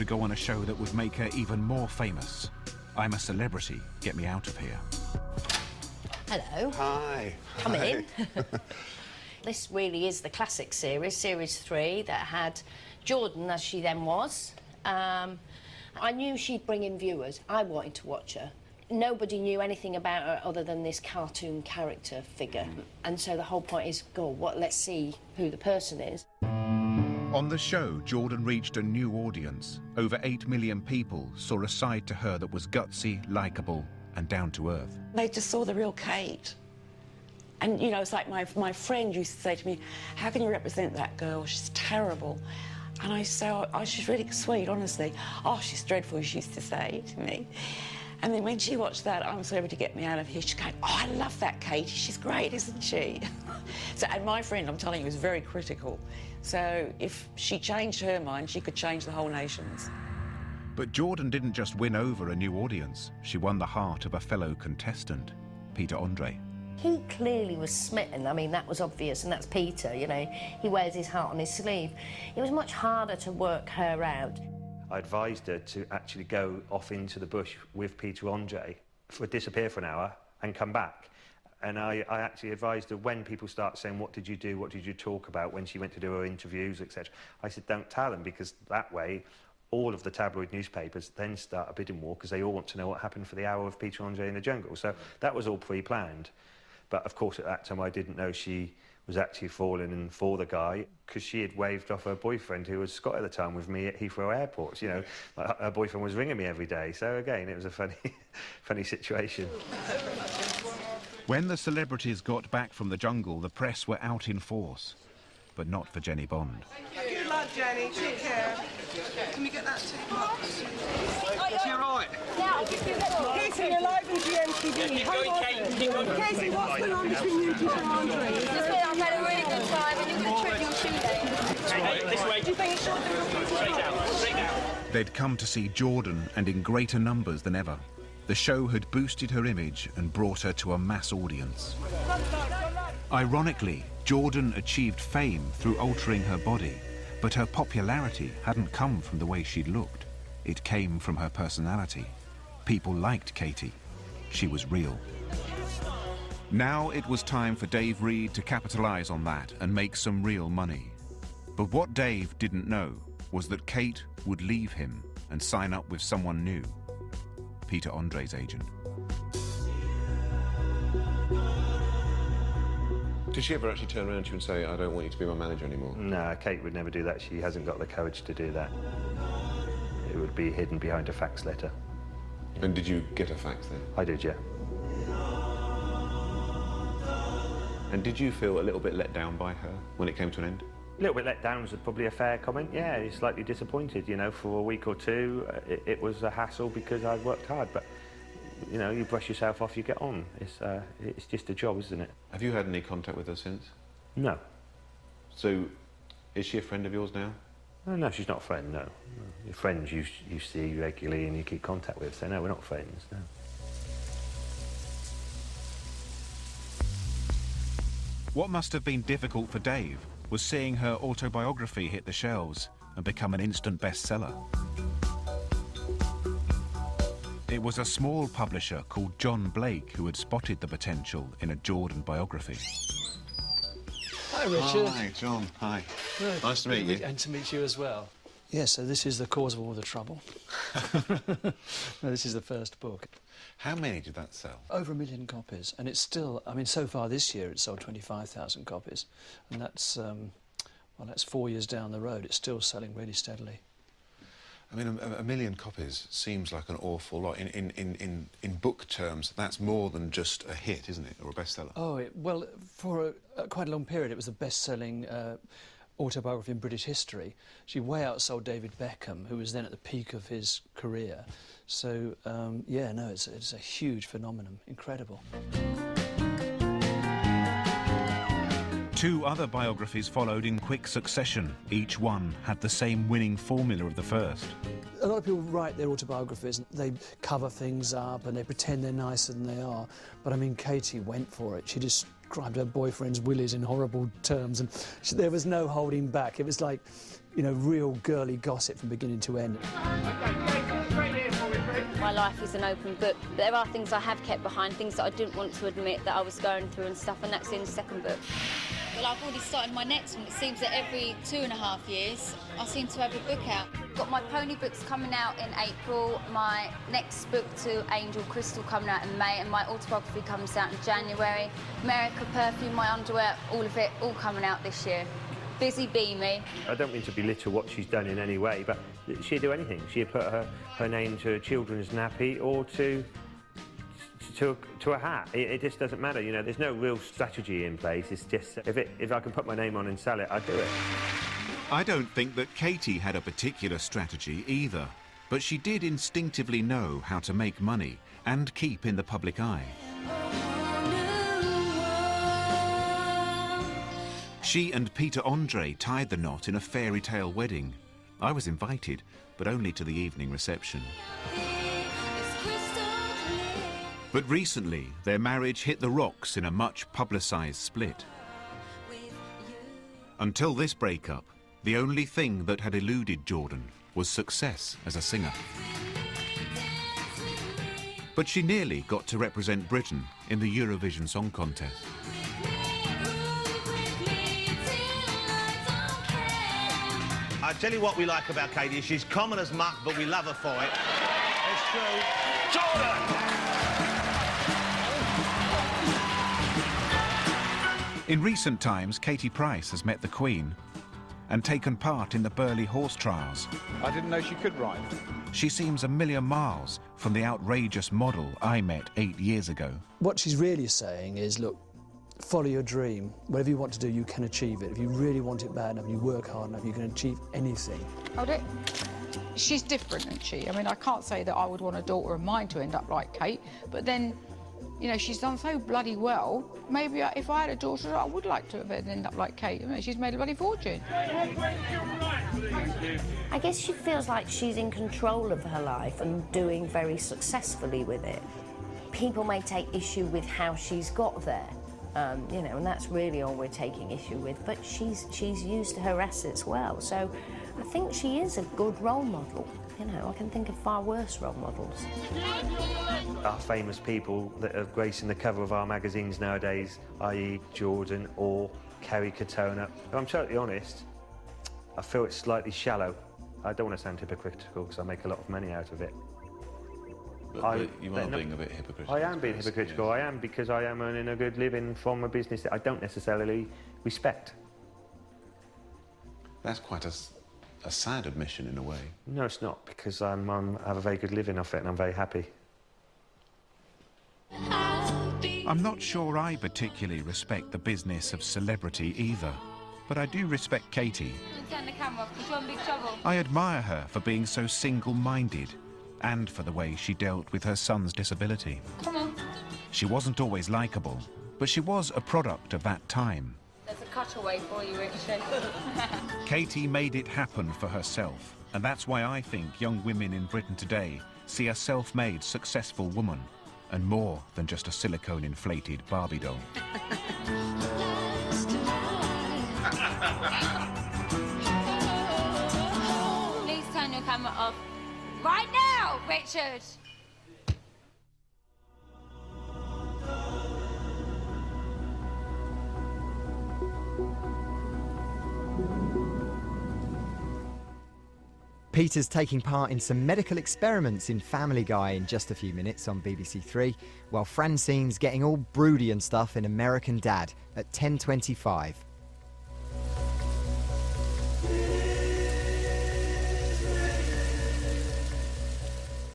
to go on a show that would make her even more famous. I'm a Celebrity, Get Me Out of Here. Hello. Hi. Come Hi. in. This really is the classic series, Series 3, that had Jordan, as she then was. I knew she'd bring in viewers. I wanted to watch her. Nobody knew anything about her other than this cartoon character figure. And so the whole point is, let's see who the person is. On the show, Jordan reached a new audience. Over 8 million people saw a side to her that was gutsy, likeable, and down to earth. They just saw the real Kate. And, you know, it's like my friend used to say to me, how can you represent that girl? She's terrible. And I used to say, oh, she's really sweet, honestly. Oh, she's dreadful, she used to say to me. And then when she watched that, I'm Celebrity, Get Me Out of Here, she's going, oh, I love that Katie, she's great, isn't she? And my friend, I'm telling you, was very critical. So if she changed her mind, she could change the whole nation's. But Jordan didn't just win over a new audience. She won the heart of a fellow contestant, Peter Andre. He clearly was smitten. I mean, that was obvious, and that's Peter, you know. He wears his heart on his sleeve. It was much harder to work her out. I advised her to actually go off into the bush with Peter Andre, disappear for an hour and come back. And I actually advised her, when people start saying, what did you do, what did you talk about, when she went to do her interviews, etc. I said, don't tell them, because that way all of the tabloid newspapers then start a bidding war, because they all want to know what happened for the hour of Peter Andre in the jungle. So that was all pre-planned. But of course, at that time, I didn't know she was actually falling in for the guy, because she had waved off her boyfriend, who was Scott at the time, with me at Heathrow Airport. You know, her boyfriend was ringing me every day. So again, it was a funny situation. When the celebrities got back from the jungle, the press were out in force, but not for Jenny Bond. Good luck, Jenny. Take care. Can we get that teapot? Is she all right? Yeah, I'll give you that. Casey, you're live in GMTV. Casey, what's going on between you and Peter Andre? I've had a really good time, and you're going to trip your shoelace. This way. Do you think it should be straight down? Straight down. They'd come to see Jordan, and in greater numbers than ever. The show had boosted her image and brought her to a mass audience. Ironically, Jordan achieved fame through altering her body, but her popularity hadn't come from the way she'd looked. It came from her personality. People liked Katie. She was real. Now it was time for Dave Reed to capitalize on that and make some real money. But what Dave didn't know was that Kate would leave him and sign up with someone new, Peter Andre's agent. Did she ever actually turn around to you and say, I don't want you to be my manager anymore? No, Kate would never do that. She hasn't got the courage to do that. It would be hidden behind a fax letter. And did you get a fax then? I did, yeah. And did you feel a little bit let down by her when it came to an end? A little bit let down was probably a fair comment. Yeah, you're slightly disappointed, you know, for a week or two. It was a hassle because I'd worked hard, but, you know, you brush yourself off, you get on. It's just a job, isn't it? Have you had any contact with her since? No. So, is she a friend of yours now? Oh, no, she's not a friend, no. Your friends you see regularly and you keep contact with, so no, we're not friends, no. What must have been difficult for Dave was seeing her autobiography hit the shelves and become an instant bestseller. It was a small publisher called John Blake who had spotted the potential in a Jordan biography. Hi, Richard. Hi, John. Hi. Good. Nice to meet you. And to meet you as well. Yes, so this is the cause of all the trouble. No, this is the first book. How many did that sell? Over 1 million copies, and it's still, I mean, so far this year it's sold 25,000 copies, and that's, well, that's 4 years down the road. It's still selling really steadily. I mean, a million copies seems like an awful lot. In book terms, that's more than just a hit, isn't it, or a bestseller? Oh, well, for quite a long period, it was the best-selling autobiography in British history. She way outsold David Beckham, who was then at the peak of his career. So, yeah, no, it's a huge phenomenon. Incredible. 2 other biographies followed in quick succession. Each one had the same winning formula of the first. A lot of people write their autobiographies and they cover things up and they pretend they're nicer than they are. But I mean, Katie went for it. She just described her boyfriend's willies in horrible terms, and there was no holding back. It was like, you know, real girly gossip from beginning to end. My life is an open book. There are things I have kept behind, things that I didn't want to admit that I was going through and stuff, and that's in the second book. Well, I've already started my next one. It seems that every 2.5 years, I seem to have a book out. Got my pony books coming out in April, my next book to Angel Crystal coming out in May, and my autobiography comes out in January. America Perfume, my underwear, all of it, all coming out this year. Busy bee me. I don't mean to belittle what she's done in any way, but she'd do anything. She'd put her name to a children's nappy or to a hat. It just doesn't matter, you know. There's no real strategy in place. It's just if I can put my name on and sell it, I'd do it. I don't think that Katie had a particular strategy either, but she did instinctively know how to make money and keep in the public eye. She and Peter Andre tied the knot in a fairy tale wedding. I was invited, but only to the evening reception. But recently, their marriage hit the rocks in a much publicised split. Until this breakup, the only thing that had eluded Jordan was success as a singer. But she nearly got to represent Britain in the Eurovision Song Contest. I tell you what we like about Katie. She's common as muck, but we love her for it. It's true. Jordan! In recent times, Katie Price has met the Queen and taken part in the Burghley horse trials. I didn't know she could ride. She seems a million miles from the outrageous model I met 8 years ago. What she's really saying is, look, follow your dream. Whatever you want to do, you can achieve it. If you really want it bad enough, you work hard enough, you can achieve anything. Hold it. She's different, isn't she? I mean, I can't say that I would want a daughter of mine to end up like Kate, but then, you know, she's done so bloody well. Maybe if I had a daughter, I would like to have ended up like Kate. I mean, she's made a bloody fortune. I guess she feels like she's in control of her life and doing very successfully with it. People may take issue with how she's got there, you know, and that's really all we're taking issue with. But she's used her assets well, so I think she is a good role model. You know, I can think of far worse role models. Our famous people that are gracing the cover of our magazines nowadays, i.e. Jordan or Kerry Katona. If I'm totally honest, I feel it's slightly shallow. I don't want to sound hypocritical because I make a lot of money out of it. But you are being a bit hypocritical. I am being hypocritical. Yes. I am, because I am earning a good living from a business that I don't necessarily respect. That's quite a sad admission in a way. No, it's not, because I have a very good living off it and I'm very happy. I'm not sure I particularly respect the business of celebrity either, but I do respect Katie. Turn the camera off, because you're in big trouble. I admire her for being so single-minded and for the way she dealt with her son's disability. Come on. She wasn't always likeable, but she was a product of that time. There's a cutaway for you, Richard. Katie made it happen for herself, and that's why I think young women in Britain today see a self-made, successful woman, and more than just a silicone-inflated Barbie doll. Please turn your camera off. Right now, Richard! Peter's taking part in some medical experiments in Family Guy in just a few minutes on BBC Three, while Francine's getting all broody and stuff in American Dad at 10:25.